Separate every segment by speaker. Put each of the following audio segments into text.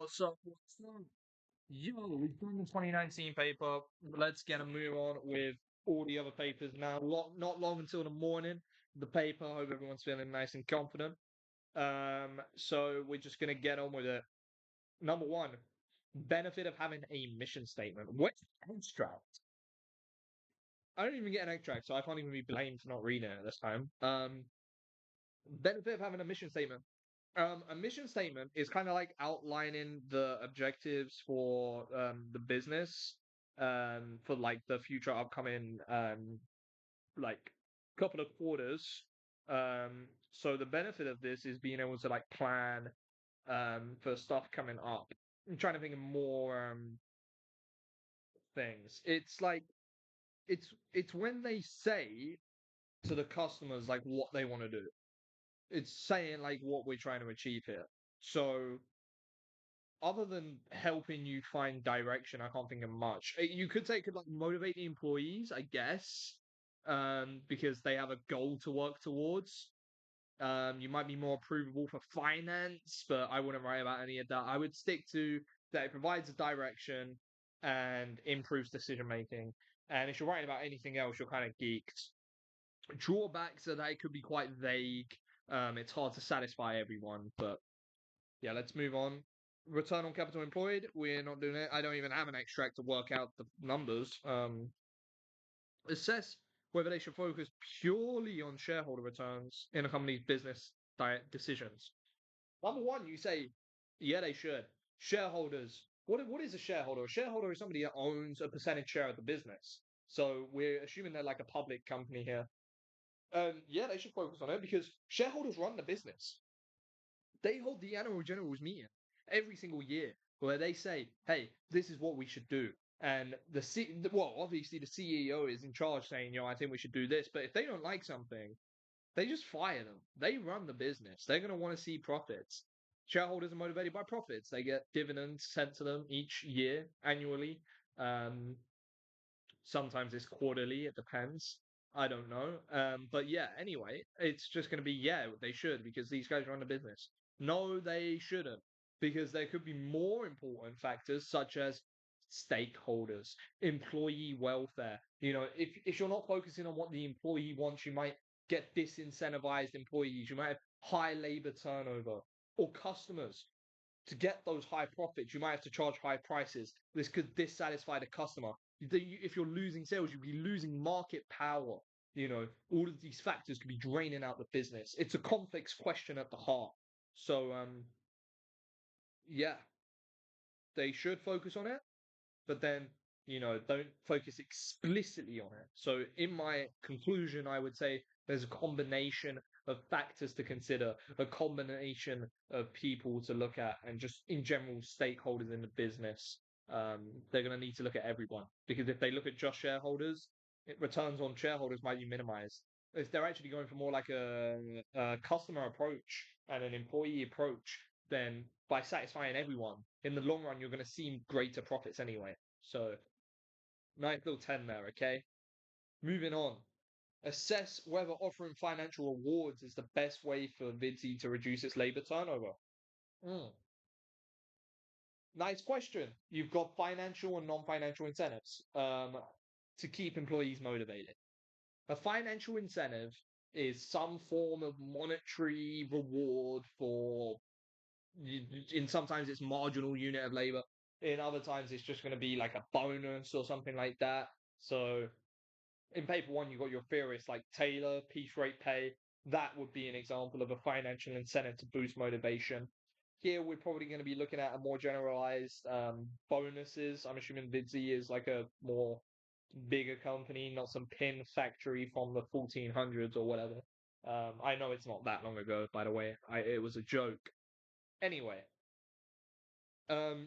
Speaker 1: So, we've done the 2019 paper. Let's get a move on with all the other papers now. Not long until the morning. The paper. I hope everyone's feeling nice and confident. So we're just gonna get on with it. Number one, benefit of having a mission statement. What extract? I don't even get an extract, so I can't even be blamed for not reading it this time. Benefit of having a mission statement. A mission statement is kind of like outlining the objectives for the business for like the future upcoming like couple of quarters. So the benefit of this is being able to like plan for stuff coming up. I'm trying to think of more things. It's like it's when they say to the customers like what they want to do. It's saying like what we're trying to achieve here. So other than helping you find direction, I can't think of much. You could say it could like motivate the employees, I guess, because they have a goal to work towards. You might be more approvable for finance, but I wouldn't write about any of that. I would stick to that it provides a direction and improves decision making. And if you're writing about anything else, you're kind of geeked. Drawbacks are that it could be quite vague. It's hard to satisfy everyone, but yeah, let's move on. Return on capital employed. We're not doing it. I don't even have an extract to work out the numbers. Assess whether they should focus purely on shareholder returns in a company's business decisions. Number one, you say, yeah, they should. Shareholders. What is a shareholder? A shareholder is somebody that owns a percentage share of the business. So we're assuming they're like a public company here. Yeah, they should focus on it because shareholders run the business. They hold the annual generals meeting every single year where they say, "Hey, this is what we should do." And well, obviously the CEO is in charge, saying, "I think we should do this." But if they don't like something, they just fire them. They run the business. They're going to want to see profits. Shareholders are motivated by profits. They get dividends sent to them each year, annually. Um, Sometimes it's quarterly. It depends. I don't know. But yeah, anyway, it's just going to be, yeah, they should because these guys run the business. No, they shouldn't because there could be more important factors such as stakeholders, employee welfare. If you're not focusing on what the employee wants, you might get disincentivized employees. You might have high labor turnover or customers. To get those high profits, you might have to charge high prices. This could dissatisfy the customer. If you're losing sales, you'd be losing market power. All of these factors could be draining out the business. It's a complex question at the heart. So, yeah, they should focus on it, but then, don't focus explicitly on it. So, in my conclusion, I would say there's a combination of factors to consider, a combination of people to look at, and just in general, stakeholders in the business. They're going to need to look at everyone because if they look at just shareholders, returns on shareholders might be minimized. If they're actually going for more like a customer approach and an employee approach, then by satisfying everyone, in the long run, you're going to see greater profits anyway. So, nice little 10 there, okay? Moving on. Assess whether offering financial rewards is the best way for Vidzi to reduce its labor turnover. Mm. Nice question. You've got financial and non-financial incentives to keep employees motivated. A financial incentive is some form of monetary reward for, in sometimes it's marginal unit of labor. In other times, it's just going to be like a bonus or something like that. So in paper one, you've got your theorists like Taylor, piece rate pay. That would be an example of a financial incentive to boost motivation. Here, we're probably going to be looking at a more generalized bonuses. I'm assuming Vidzi is like a more bigger company, not some pin factory from the 1400s or whatever. I know it's not that long ago, by the way. It was a joke. Anyway,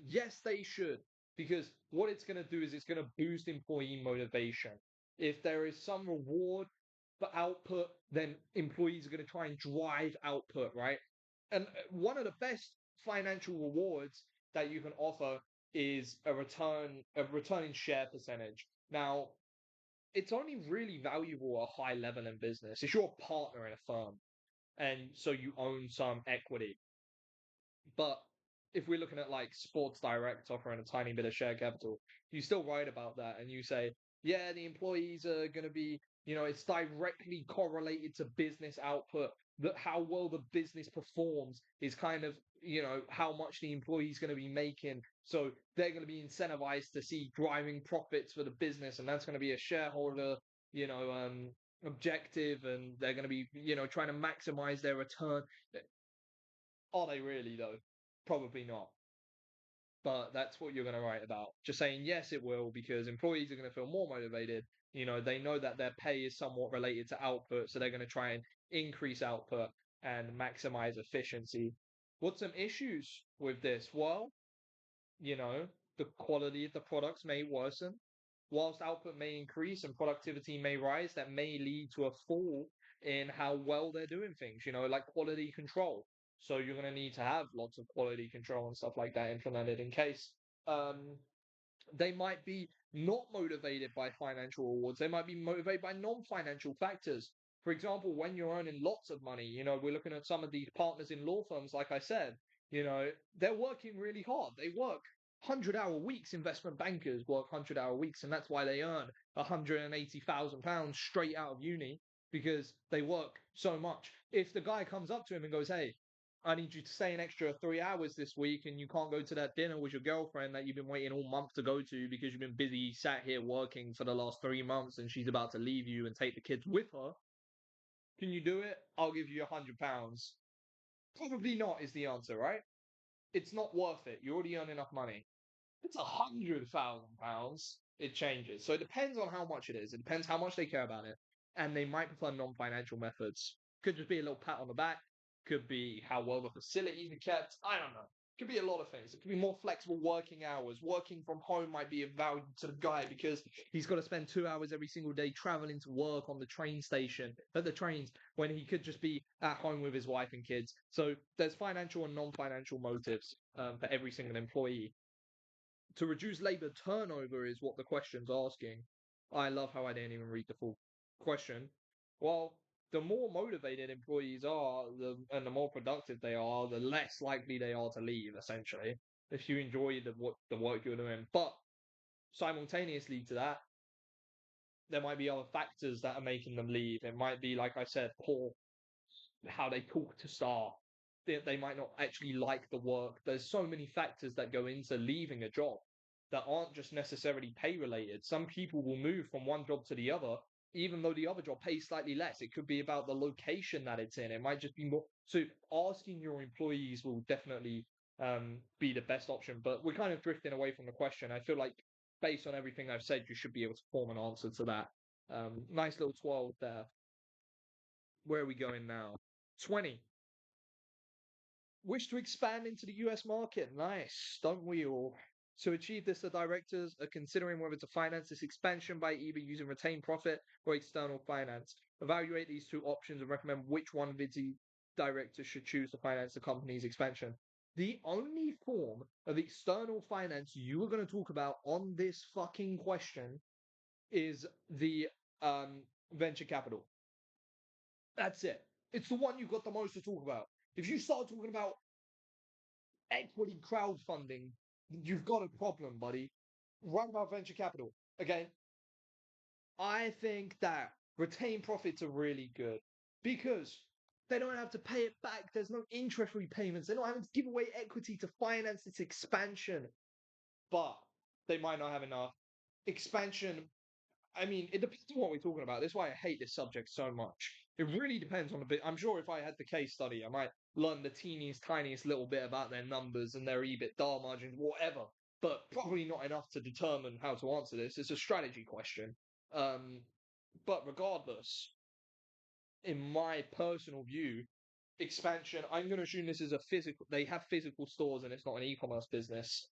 Speaker 1: yes, they should, because what it's going to do is it's going to boost employee motivation. If there is some reward for output, then employees are going to try and drive output, right? And one of the best financial rewards that you can offer is a return in share percentage. Now, it's only really valuable at a high level in business. If you're a partner in a firm, and so you own some equity. But if we're looking at like Sports Direct offering a tiny bit of share capital, you still write about that and you say, yeah, the employees are going to be, it's directly correlated to business output. That how well the business performs is kind of, how much the employee's going to be making. So they're going to be incentivized to see driving profits for the business, and that's going to be a shareholder, you know, um, objective, and they're going to be, trying to maximize their return. Are they really though? Probably not. But that's what you're going to write about. Just saying, yes, it will, because employees are going to feel more motivated. They know that their pay is somewhat related to output, so they're going to try and increase output and maximize efficiency. What's some issues with this? Well, you know, the quality of the products may worsen. Whilst output may increase and productivity may rise, that may lead to a fall in how well they're doing things, like quality control. So you're going to need to have lots of quality control and stuff like that implemented in case um, they might be not motivated by financial rewards. They might be motivated by non-financial factors. For example, when you're earning lots of money, we're looking at some of these partners in law firms, like I said, they're working really hard. They work 100-hour weeks. Investment bankers work 100-hour weeks, and that's why they earn £180,000 straight out of uni because they work so much. If the guy comes up to him and goes, "Hey, I need you to stay an extra 3 hours this week, and you can't go to that dinner with your girlfriend that you've been waiting all month to go to because you've been busy sat here working for the last 3 months and she's about to leave you and take the kids with her. Can you do it? I'll give you £100." Probably not is the answer, right? It's not worth it. You already earn enough money. It's £100,000. It changes. So it depends on how much it is. It depends how much they care about it. And they might prefer non-financial methods. Could just be a little pat on the back. Could be how well the facilities are kept. I don't know. Could be a lot of things. It could be more flexible working hours. Working from home might be of value to the guy because he's got to spend 2 hours every single day traveling to work on the train station, at the trains, when he could just be at home with his wife and kids. So there's financial and non-financial motives for every single employee. To reduce labor turnover is what the question's asking. I love how I didn't even read the full question. Well, the more motivated employees are, and the more productive they are, the less likely they are to leave, essentially, if you enjoy the work you're doing. But simultaneously to that, there might be other factors that are making them leave. It might be, like I said, poor how they talk to staff. They might not actually like the work. There's so many factors that go into leaving a job that aren't just necessarily pay related. Some people will move from one job to the other, even though the other job pays slightly less. It could be about the location that it's in. It might just be more. So asking your employees will definitely be the best option. But we're kind of drifting away from the question. I feel like based on everything I've said, you should be able to form an answer to that. Nice little 12 there. Where are we going now? 20. Wish to expand into the US market. Nice. Don't we all? To achieve this, the directors are considering whether to finance this expansion by either using retained profit or external finance. Evaluate these two options and recommend which one VITI directors should choose to finance the company's expansion. The only form of external finance you are going to talk about on this fucking question is the venture capital. That's it. It's the one you've got the most to talk about. If you start talking about equity crowdfunding, you've got a problem, buddy. What about venture capital? Okay, I think that retained profits are really good because they don't have to pay it back. There's no interest repayments. They're not having to give away equity to finance its expansion, but they might not have enough. Expansion, I mean, it depends on what we're talking about. That's why I hate this subject so much. It really depends on the bit. I'm sure if I had the case study, I might learn the teeniest, tiniest little bit about their numbers and their EBITDA margins, whatever. But probably not enough to determine how to answer this. It's a strategy question. Um, but regardless, in my personal view, expansion, I'm going to assume this is a physical, they have physical stores and it's not an e-commerce business.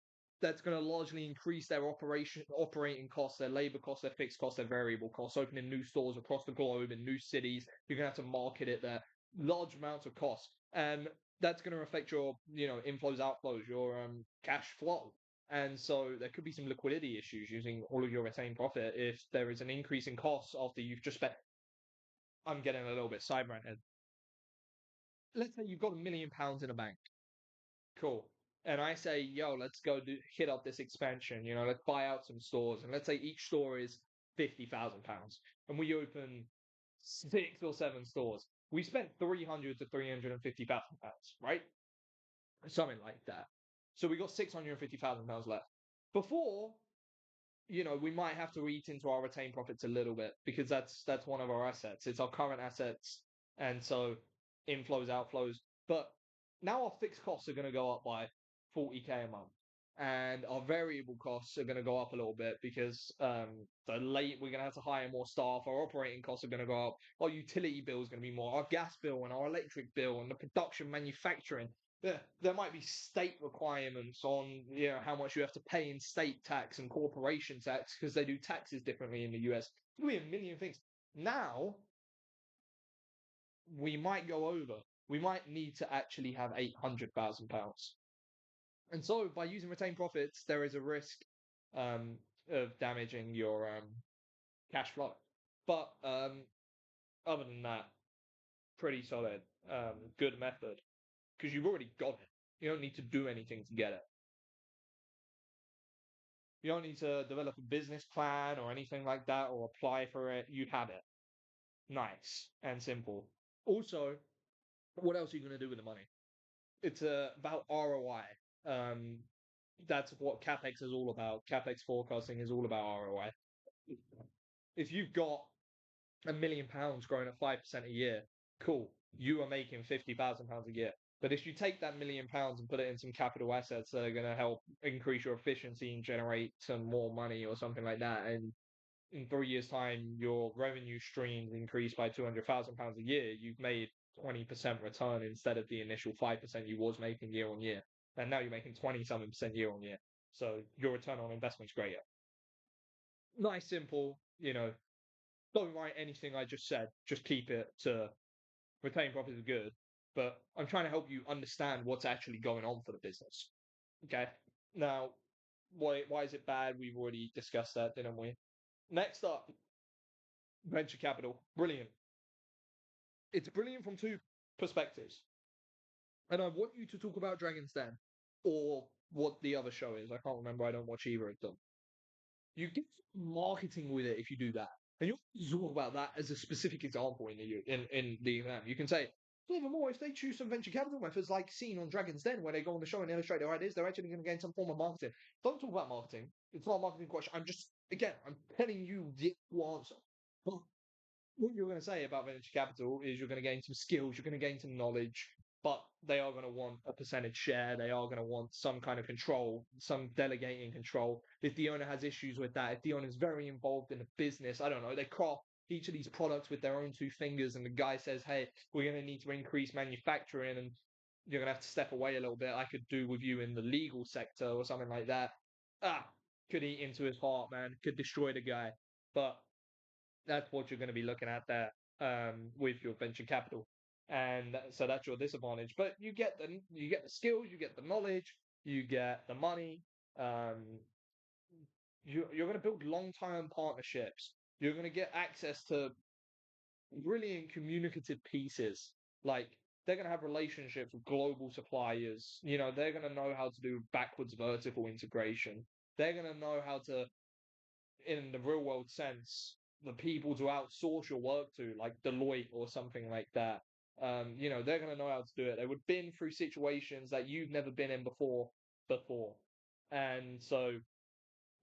Speaker 1: That's going to largely increase their operating costs, their labor costs, their fixed costs, their variable costs, opening new stores across the globe in new cities. You're going to have to market it there. Large amounts of costs. And that's going to affect your, inflows, outflows, your cash flow. And so there could be some liquidity issues using all of your retained profit if there is an increase in costs after you've just spent. I'm getting a little bit side ranted. Let's say you've got £1 million in a bank. Cool. and I say, yo, let's go hit up this expansion. Let's buy out some stores, and let's say each store is £50,000, and we open 6 or 7 stores. We spent 300 to £350,000, right? Something like that. So we got £650,000 left. Before, we might have to eat into our retained profits a little bit because that's one of our assets. It's our current assets, and so inflows, outflows. But now our fixed costs are going to go up by 40K a month, and our variable costs are going to go up a little bit because we're going to have to hire more staff. Our operating costs are going to go up. Our utility bill is going to be more. Our gas bill and our electric bill and the production manufacturing, there might be state requirements on how much you have to pay in state tax and corporation tax because they do taxes differently in the US. There'll be a million things. Now we might go over. We might need to actually have £800,000. And so by using retained profits, there is a risk um, of damaging your cash flow. But other than that, pretty solid, good method because you've already got it. You don't need to do anything to get it. You don't need to develop a business plan or anything like that or apply for it. You have it. Nice and simple. Also, what else are you going to do with the money? It's about ROI. Um, that's what CapEx is all about. CapEx forecasting is all about ROI. If you've got £1 million growing at 5% a year, cool. You are making £50,000 a year. But if you take that £1 million and put it in some capital assets that are going to help increase your efficiency and generate some more money or something like that, and in 3 years' time, your revenue streams increase by £200,000 a year, you've made 20% return instead of the initial 5% you was making year on year. And now you're making 20-something% year on year. So your return on investment's greater. Nice, simple, don't write anything I just said. Just keep it to retain profits is good. But I'm trying to help you understand what's actually going on for the business. Okay. Now, why is it bad? We've already discussed that, didn't we? Next up, venture capital. Brilliant. It's brilliant from two perspectives. And I want you to talk about Dragon's Den or what the other show is. I can't remember. I don't watch either of them. You get marketing with it if you do that. And you talk about that as a specific example in the exam. You can say, furthermore, if they choose some venture capital methods like seen on Dragon's Den, where they go on the show and illustrate their ideas, they're actually going to gain some form of marketing. Don't talk about marketing. It's not a marketing question. I'm telling you the answer. But what you're going to say about venture capital is you're going to gain some skills, you're going to gain some knowledge, but they are going to want a percentage share. They are going to want some kind of control, some delegating control. If the owner has issues with that, if the owner is very involved in the business, I don't know, they craft each of these products with their own 2 fingers, and the guy says, hey, we're going to need to increase manufacturing, and you're going to have to step away a little bit. I could do with you in the legal sector or something like that. Could eat into his heart, man. Could destroy the guy. But that's what you're going to be looking at there with your venture capital, and so that's your disadvantage. But you get the skills, you get the knowledge, you get the money. Um, you're going to build long-term partnerships. You're going to get access to brilliant communicative pieces. Like they're going to have relationships with global suppliers. They're going to know how to do backwards vertical integration. They're going to know how to, in the real world sense, the people to outsource your work to, like Deloitte or something like that. They're going to know how to do it. They would been through situations that you've never been in before. And so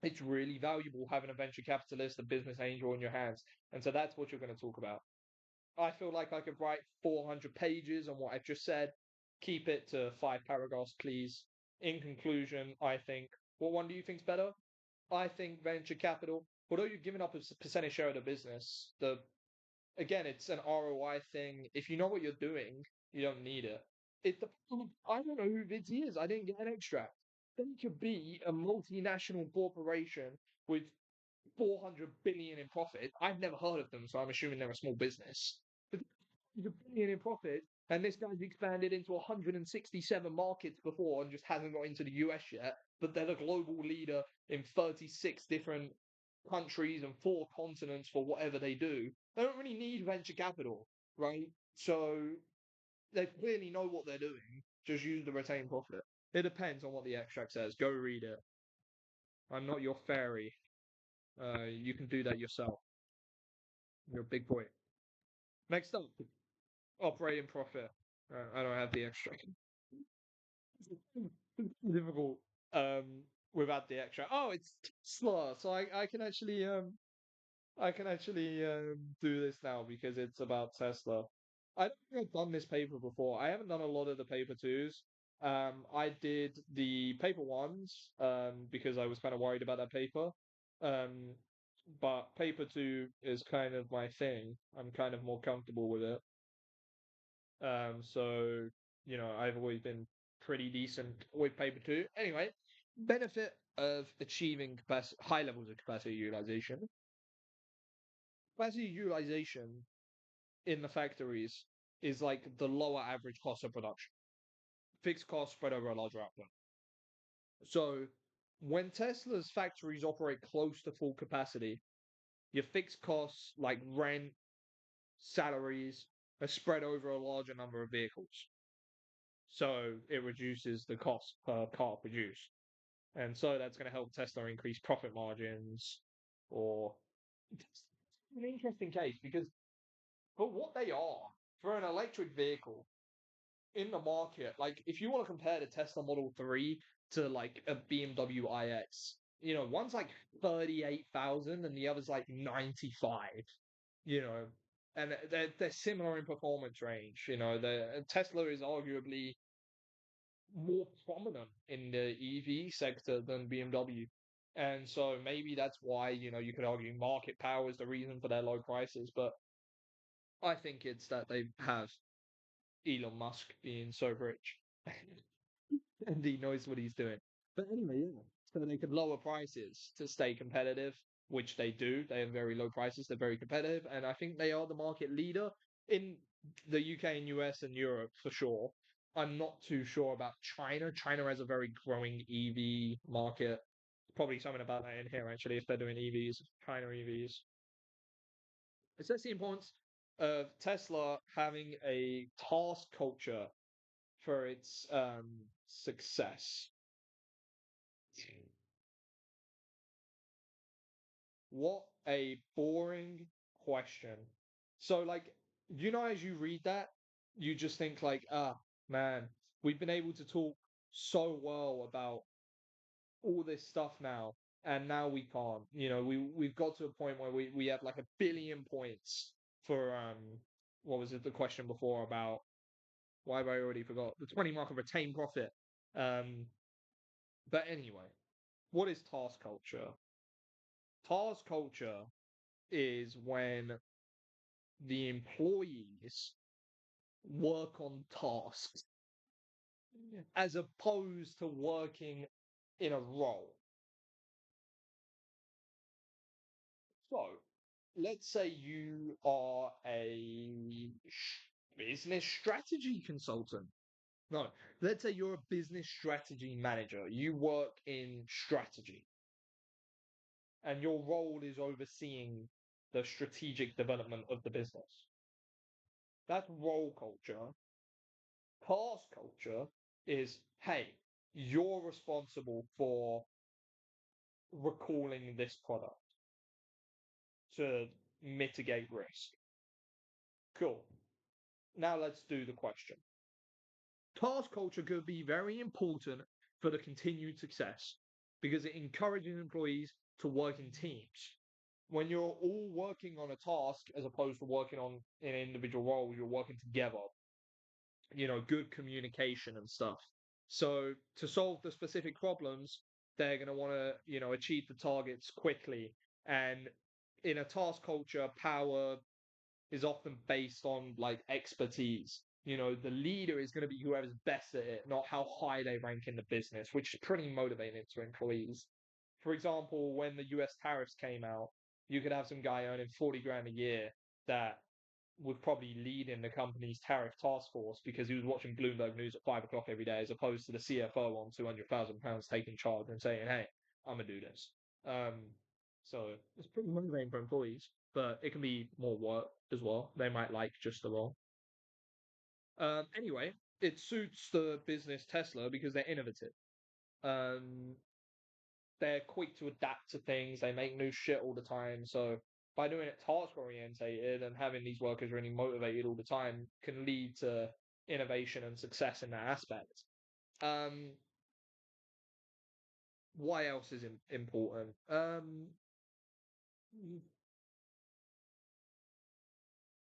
Speaker 1: it's really valuable having a venture capitalist, a business angel in your hands. And so that's what you're going to talk about. I feel like I could write 400 pages on what I've just said. Keep it to 5 paragraphs, please. In conclusion, I think, what one do you think's better? I think venture capital, although you're giving up a percentage share of the business, it's an ROI thing. If you know what you're doing, you don't need it. I don't know who Vidsy is. I didn't get an extract. They could be a multinational corporation with 400 billion in profit. I've never heard of them, so I'm assuming they're a small business. But 400 billion in profit, and this guy's expanded into 167 markets before and just hasn't got into the US yet. But they're the global leader in 36 different countries and 4 continents for whatever they do. They don't really need venture capital, right? So they clearly know what they're doing. Just use the retained profit. It depends on what the extract says. Go read it. I'm not your fairy. You can do that yourself. You're a big boy. Next up, operating profit. I don't have the extract. Difficult. Um, without the extract. Oh, it's Tesla. So I can actually do this now because it's about Tesla. I don't think I've done this paper before. I haven't done a lot of the paper twos. I did the paper ones because I was kind of worried about that paper. Um, but paper two is kind of my thing. I'm kind of more comfortable with it. So I've always been pretty decent with paper two. Anyway, benefit of achieving high levels of capacity utilization. Capacity utilization in the factories is like the lower average cost of production, fixed cost spread over a larger output. So when Tesla's factories operate close to full capacity, your fixed costs like rent, salaries are spread over a larger number of vehicles. So it reduces the cost per car produced. And so that's going to help Tesla increase profit margins or it's an interesting case because for what they are, for an electric vehicle, in the market, like if you want to compare the Tesla Model 3 to like a BMW iX, one's like 38,000 and the other's like 95, you know, and they're similar in performance range. The Tesla is arguably more prominent in the EV sector than BMW. And so maybe that's why, you could argue market power is the reason for their low prices, but I think it's that they have Elon Musk being so rich. And he knows what he's doing. But anyway, yeah. So they could lower prices to stay competitive, which they do. They have very low prices. They're very competitive, and I think they are the market leader in the UK and US and Europe for sure. I'm not too sure about China. China has a very growing EV market. Probably something about that in here actually. If they're doing EVs, China EVs. It says the importance of Tesla having a task culture for its success. What a boring question. So, like, as you read that, you just think, like, man, we've been able to talk so well about all this stuff now, and now we can't. We've got to a point where we have like 1 billion points for, what was it, the question before about why have I already forgot? The 20 mark of retained profit. Um, but anyway, what is task culture? Task culture is when the employees work on tasks as opposed to working in a role. So, let's say you are a business strategy consultant. No, let's say you're a business strategy manager. You work in strategy, and your role is overseeing the strategic development of the business. That's role culture. Task culture is, hey, you're responsible for recalling this product to mitigate risk. Cool. Now let's do the question. Task culture could be very important for the continued success because it encourages employees to work in teams. When you're all working on a task as opposed to working on an individual role, you're working together. Good communication and stuff. So to solve the specific problems, they're going to want to, achieve the targets quickly. And in a task culture, power is often based on like expertise. The leader is going to be whoever's best at it, not how high they rank in the business, which is pretty motivating to employees. For example, when the US tariffs came out, you could have some guy earning 40 grand a year that would probably lead in the company's tariff task force because he was watching Bloomberg News at 5 o'clock every day, as opposed to the CFO on £200,000 taking charge and saying, "Hey, I'm gonna do this." So it's pretty motivating for employees, but it can be more work as well. They might like just the role. Anyway, it suits the business Tesla because they're innovative. Um, they're quick to adapt to things. They make new shit all the time. So by doing it task orientated and having these workers really motivated all the time can lead to innovation and success in that aspect. Um, why else is important?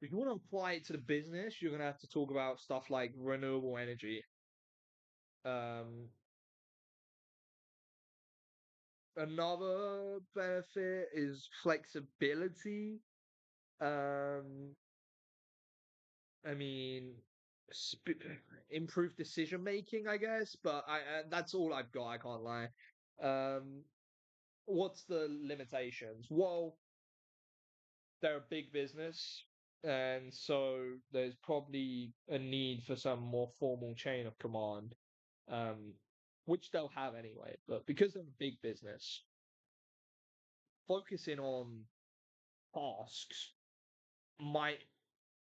Speaker 1: If you want to apply it to the business, you're going to have to talk about stuff like renewable energy. Um, Another benefit is flexibility. Um, I mean, sp- improved decision making, I guess, but that's all I've got. I can't lie. Um, what's the limitations? Well, they're a big business, and so there's probably a need for some more formal chain of command, um, which they'll have anyway. But because they're a big business, focusing on tasks might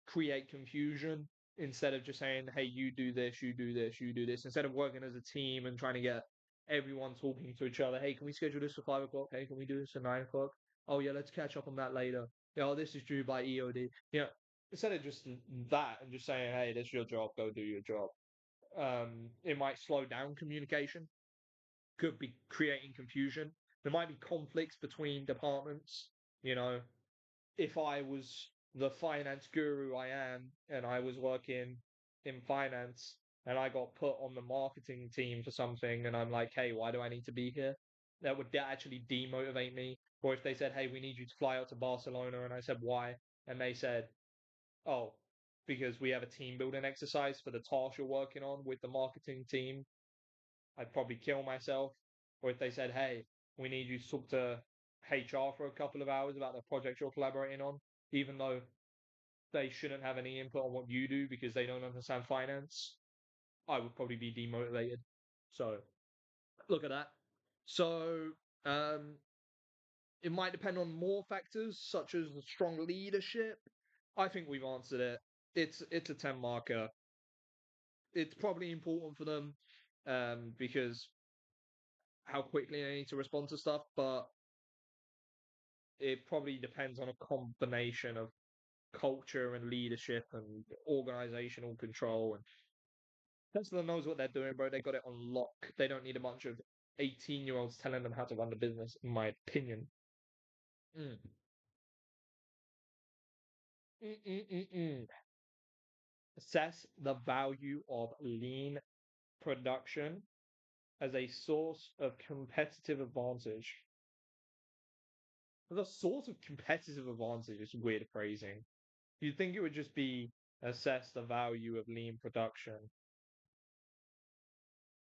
Speaker 1: create confusion instead of just saying, hey, you do this, you do this, you do this, instead of working as a team and trying to get everyone talking to each other. Hey, can we schedule this for 5 o'clock? Hey, can we do this at 9 o'clock? Oh, yeah, let's catch up on that later. Yeah, oh, this is due by EOD. Yeah, instead of just that and just saying, hey, this is your job, go do your job. It might slow down communication, could be creating confusion. There might be conflicts between departments, you know, if I was the finance guru I am and I was working in finance and I got put on the marketing team for something and I'm like, hey, why do I need to be here? That would actually demotivate me. Or if they said, hey, we need you to fly out to Barcelona, and I said, why? And they said, oh, because we have a team building exercise for the task you're working on with the marketing team, I'd probably kill myself. Or if they said, hey, we need you to talk to HR for a couple of hours about the project you're collaborating on, even though they shouldn't have any input on what you do because they don't understand finance, I would probably be demotivated. So look at that. So um, it might depend on more factors such as strong leadership. I think we've answered it. It's a 10 marker. It's probably important for them because how quickly they need to respond to stuff, but it probably depends on a combination of culture and leadership and organizational control. And Tesla knows what they're doing, bro. They got it on lock. They don't need a bunch of 18-year-olds telling them how to run the business, in my opinion. Mm. Mm-mm-mm-mm. Assess the value of lean production as a source of competitive advantage. The source of competitive advantage is weird phrasing. You'd think it would just be assess the value of lean production,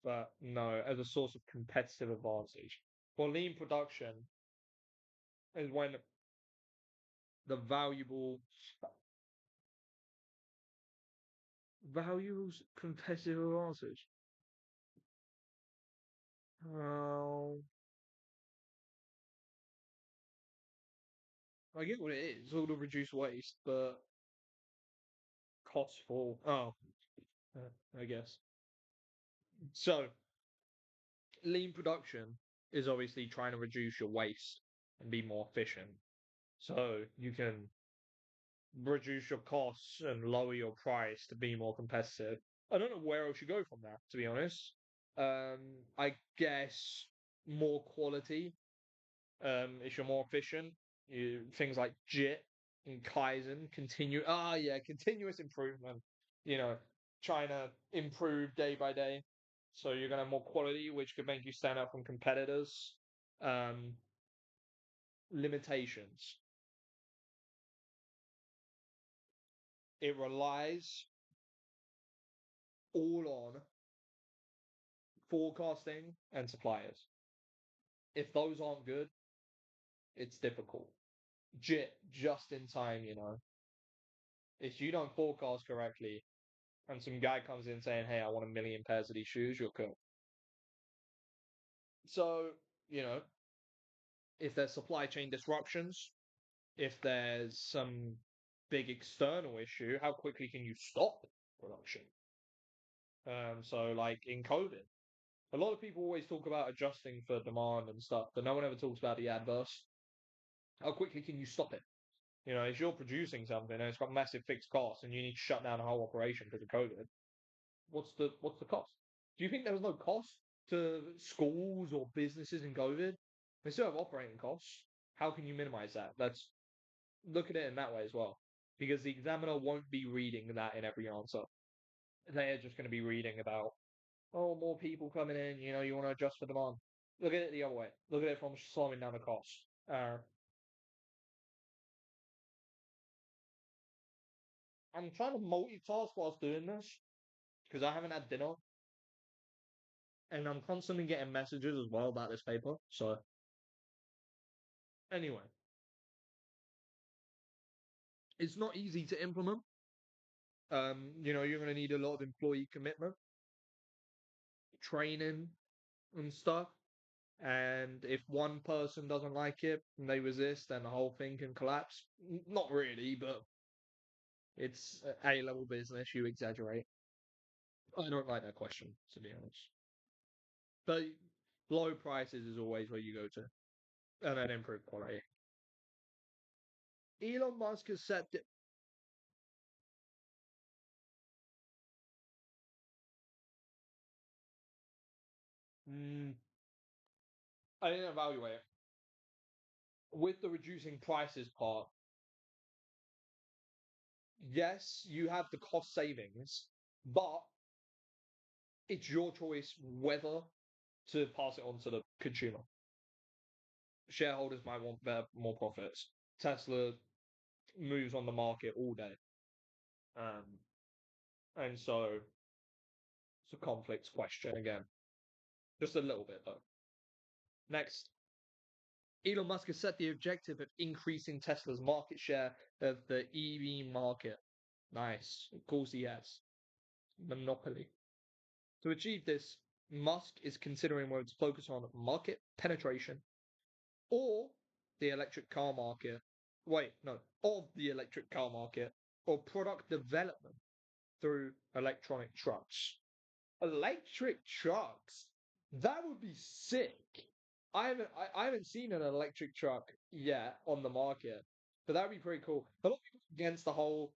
Speaker 1: but no, as a source of competitive advantage. Well, lean production is when the values competitive advantage. Oh, I get what it is. It's all to reduce waste, but costs fall. Oh, I guess. So, lean production is obviously trying to reduce your waste and be more efficient. So you can reduce your costs and lower your price to be more competitive. I don't know where else you go from that, to be honest. I guess more quality. If you're more efficient, things like JIT and Kaizen continue. Ah, yeah, continuous improvement. You know, trying to improve day by day. So you're gonna have more quality, which could make you stand out from competitors. Um, Limitations. It relies all on forecasting and suppliers. If those aren't good, it's difficult. Just in time, if you don't forecast correctly and some guy comes in saying, hey, I want 1 million pairs of these shoes, you're cool. So, you know, if there's supply chain disruptions, if there's some big external issue, how quickly can you stop production? So like in COVID, a lot of people always talk about adjusting for demand and stuff, but no one ever talks about the adverse. How quickly can you stop it? You know, if you're producing something and it's got massive fixed costs and you need to shut down a whole operation because of COVID, what's the cost? Do you think there was no cost to schools or businesses in COVID? They still have operating costs. How can you minimize that? That's look at it in that way as well. Because the examiner won't be reading that in every answer. They're just going to be reading about, oh, more people coming in, you want to adjust for demand. Look at it the other way. Look at it from slowing down the costs. I'm trying to multitask whilst doing this because I haven't had dinner and I'm constantly getting messages as well about this paper. So, anyway, it's not easy to implement. You're going to need a lot of employee commitment, training, and stuff. And if one person doesn't like it and they resist, then the whole thing can collapse. Not really, but it's A-level business. You exaggerate. I don't like that question, to be honest. But low prices is always where you go to, and then improve quality. Elon Musk has said that. Mm, I didn't evaluate it. With the reducing prices part, yes, you have the cost savings, but it's your choice whether to pass it on to the consumer. Shareholders might want better, more profits. Tesla moves on the market all day. Um, and so it's a conflicts question again. Just a little bit though. Next, Elon Musk has set the objective of increasing Tesla's market share of the EV market. Nice. Of course he has. Monopoly. To achieve this, Musk is considering whether to focus on market penetration or the electric car market. Wait, no, of the electric car market or product development through electronic trucks. Electric trucks? That would be sick. I haven't seen an electric truck yet on the market, but that would be pretty cool. A lot of people are against the whole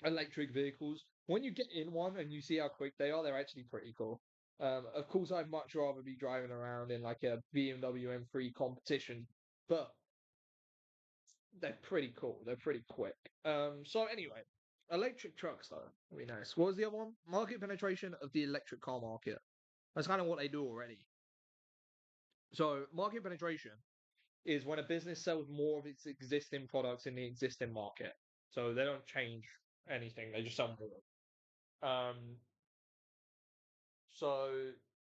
Speaker 1: electric vehicles. When you get in one and you see how quick they are, they're actually pretty cool. Of course, I'd much rather be driving around in like a BMW M3 competition, but they're pretty cool. They're pretty quick. So anyway, electric trucks though, would be nice. What was the other one? Market penetration of the electric car market. That's kind of what they do already. So market penetration is when a business sells more of its existing products in the existing market. So they don't change anything; they just sell more. So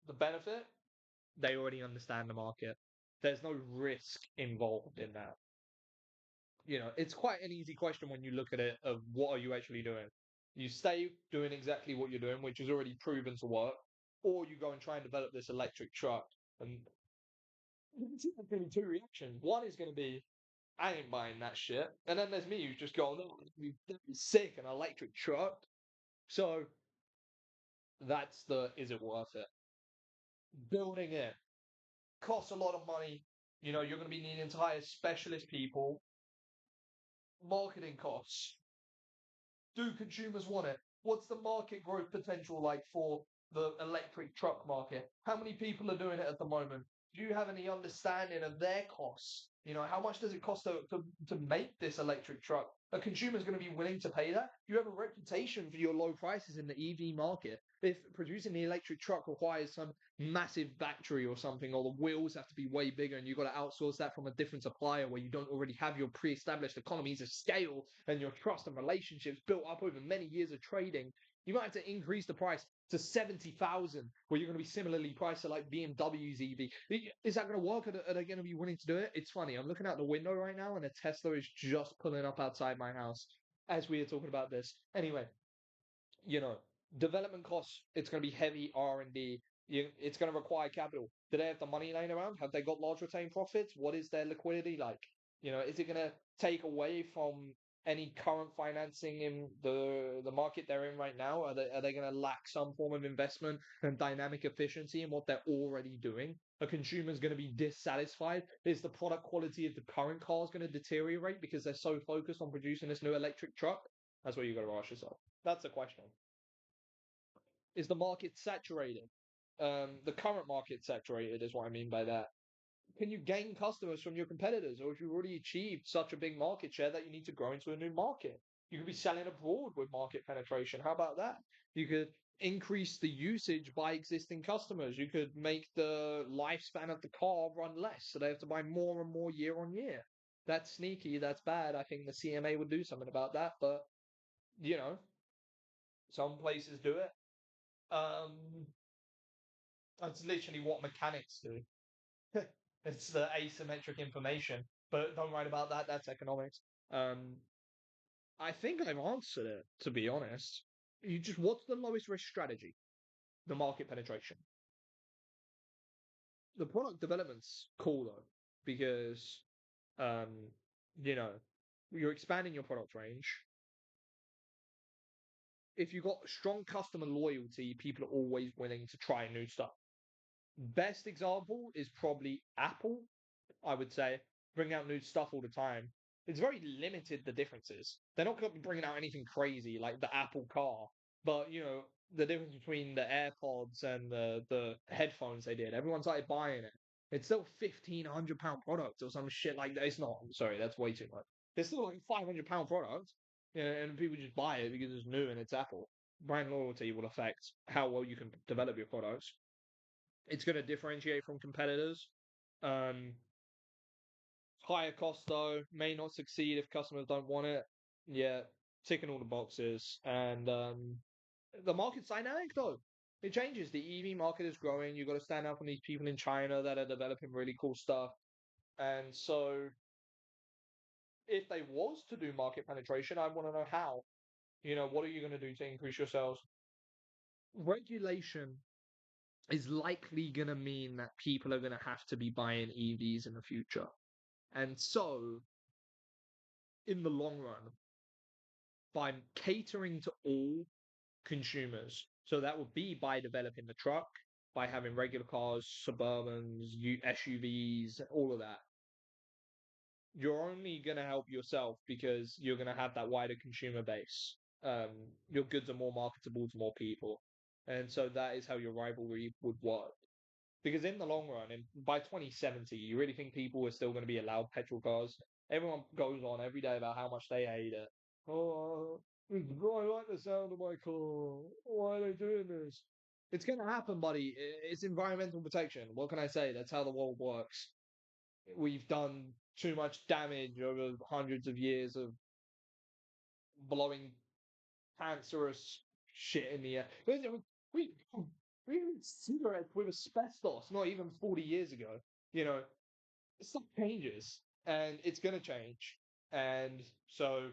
Speaker 1: the benefit, they already understand the market. There's no risk involved in that. It's quite an easy question when you look at it of what are you actually doing? You stay doing exactly what you're doing, which is already proven to work, or you go and try and develop this electric truck. And there's going to be two reactions. One is going to be, I ain't buying that shit. And then there's me who's just going, oh, that'd be sick, an electric truck. So that's the, is it worth it? Building it costs a lot of money. You're going to be needing to hire specialist people, marketing costs. Do consumers want it? What's the market growth potential like for the electric truck market? How many people are doing it at the moment? Do you have any understanding of their costs? How much does it cost to make this electric truck? A consumer is going to be willing to pay that. You have a reputation for your low prices in the EV market. If producing the electric truck requires some massive battery or something, or the wheels have to be way bigger, and you've got to outsource that from a different supplier where you don't already have your pre-established economies of scale and your trust and relationships built up over many years of trading, you might have to increase the price to 70,000, where you're going to be similarly priced to like BMW's EV. Is that going to work? Are they going to be willing to do it? It's funny. I'm looking out the window right now, and a Tesla is just pulling up outside my house as we are talking about this. Anyway, you know, development costs. It's going to be heavy R&D. It's going to require capital. Do they have the money laying around? Have they got large retained profits? What is their liquidity like? Is it going to take away from any current financing in the market they're in right now? Are they going to lack some form of investment and dynamic efficiency in what they're already doing? A consumer's going to be dissatisfied. Is the product quality of the current cars going to deteriorate because they're so focused on producing this new electric truck? That's what you got to ask yourself. That's the question. Is the market saturated? The current market saturated is what I mean by that. Can you gain customers from your competitors, or if you've already achieved such a big market share that you need to grow into a new market? You could be selling abroad with market penetration. How about that? You could increase the usage by existing customers. You could make the lifespan of the car run less, so they have to buy more and more year on year. That's sneaky. That's bad. I think the CMA would do something about that, but you know, some places do it. Um, that's literally what mechanics do. It's the asymmetric information. But don't write about that. That's economics. Um, I think I've answered it, to be honest. What's the lowest risk strategy? The market penetration. The product development's cool though, because um, you know, you're expanding your product range. If you've got strong customer loyalty, people are always willing to try new stuff. Best example is probably Apple. I would say, bring out new stuff all the time. It's very limited the differences. They're not going to be bringing out anything crazy like the Apple car, but the difference between the AirPods and the headphones they did. Everyone started buying it. It's still £1,500 product or some shit like that. It's not. I'm sorry, that's way too much. It's still like £500 product, and people just buy it because it's new and it's Apple. Brand loyalty will affect how well you can develop your products. It's going to differentiate from competitors. Um, Higher cost though, may not succeed if customers don't want it. Yeah, ticking all the boxes. And the market's dynamic though. It changes. The EV market is growing. You've got to stand out from these people in China that are developing really cool stuff. And so if they was to do market penetration, I want to know how. What are you going to do to increase your sales? Regulation is likely going to mean that people are going to have to be buying EVs in the future. And so, in the long run, by catering to all consumers. So that would be by developing the truck, by having regular cars, Suburbans, SUVs, all of that. You're only going to help yourself because you're going to have that wider consumer base. Your goods are more marketable to more people. And so that is how your rivalry would work. Because in the long run, by 2070, you really think people are still going to be allowed petrol cars? Everyone goes on every day about how much they hate it. Oh, I like the sound of my car. Why are they doing this? It's going to happen, buddy. It's environmental protection. What can I say? That's how the world works. We've done too much damage over hundreds of years of blowing cancerous shit in the air. We we had cigarettes with asbestos not even 40 years ago. You know, stuff changes, and it's gonna change. And so,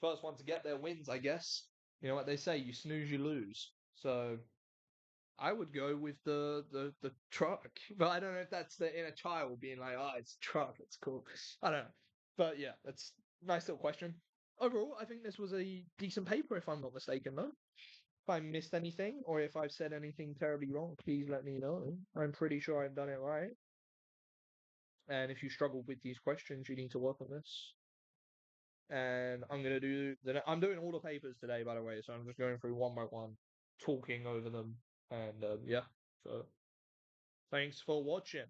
Speaker 1: first one to get there wins, I guess. You know what they say: you snooze, you lose. So I would go with the truck, but I don't know if that's the inner child being like, "Oh, it's truck, it's cool." I don't know, but yeah, that's a nice little question. Overall, I think this was a decent paper, if I'm not mistaken, though. If I missed anything or if I've said anything terribly wrong, please let me know. I'm pretty sure I've done it right. And if you struggle with these questions, you need to work on this. And I'm doing all the papers today, by the way, so I'm just going through one by one, talking over them. And yeah, so thanks for watching.